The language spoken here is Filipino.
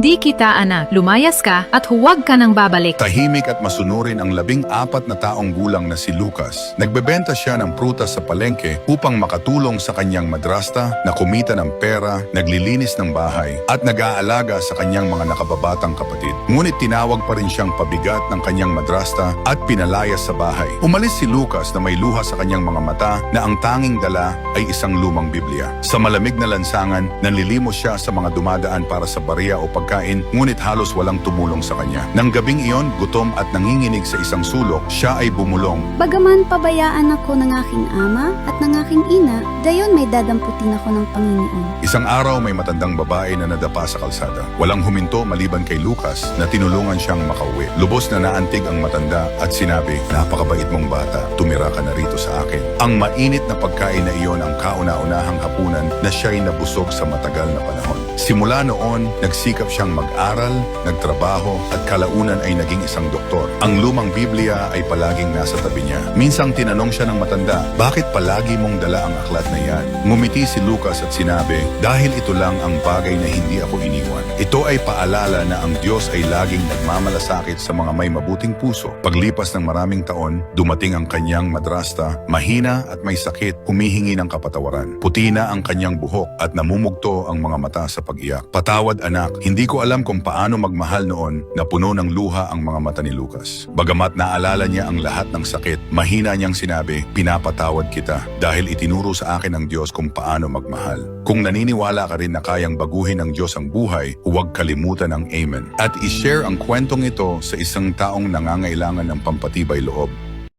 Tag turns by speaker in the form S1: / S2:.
S1: Hindi kita anak, lumayas ka at huwag ka nang babalik.
S2: Tahimik at masunurin ang 14 na taong gulang na si Lucas. Nagbebenta siya ng prutas sa palengke upang makatulong sa kanyang madrasta na kumita ng pera, naglilinis ng bahay at nag-aalaga sa kanyang mga nakababatang kapatid. Ngunit tinawag pa rin siyang pabigat ng kanyang madrasta at pinalayas sa bahay. Umalis si Lucas na may luha sa kanyang mga mata na ang tanging dala ay isang lumang Biblia. Sa malamig na lansangan, nanlilimos siya sa mga dumadaan para sa bariya o pagkain, ngunit halos walang tumulong sa kanya. Nang gabing iyon, gutom at nanginginig sa isang sulok, siya ay bumulong.
S3: Bagaman pabayaan ako ng aking ama at ng aking ina, dayon may dadamputin ako ng Panginoon.
S2: Isang araw may matandang babae na nadapa sa kalsada. Walang huminto maliban kay Lucas na tinulungan siyang makauwi. Lubos na naantig ang matanda at sinabi, "Napakabait mong bata, tumira ka na rito sa akin." Ang mainit na pagkain na iyon ang kauna-unahang hapunan na siya'y nabusog sa matagal na panahon. Simula noon, nagsikap siyang mag-aral, nagtrabaho at kalaunan ay naging isang doktor. Ang lumang Biblia ay palaging nasa tabi niya. Minsang tinanong siya ng matanda, "Bakit palagi mong dala ang aklat na yan?" Ngumiti si Lucas at sinabi, "Dahil ito lang ang bagay na hindi ako iniwan. Ito ay paalala na ang Diyos ay laging nagmamalasakit sa mga may mabuting puso." Paglipas ng maraming taon, dumating ang kanyang madrasta, mahina at may sakit, humihingi ng kapatawaran. Puti na ang kanyang buhok at namumugto ang mga mata sa pag-iyak. "Patawad anak, hindi ko alam kung paano magmahal noon na puno ng luha ang mga mata ni Lucas." Bagamat naalala niya ang lahat ng sakit, mahina niyang sinabi, "Pinapatawad kita dahil itinuro sa akin ng Diyos kung paano magmahal." Kung naniniwala ka rin na kayang baguhin ng Diyos ang buhay, huwag kalimutan ang Amen. At i-share ang kwentong ito sa isang taong nangangailangan ng pampatibay loob.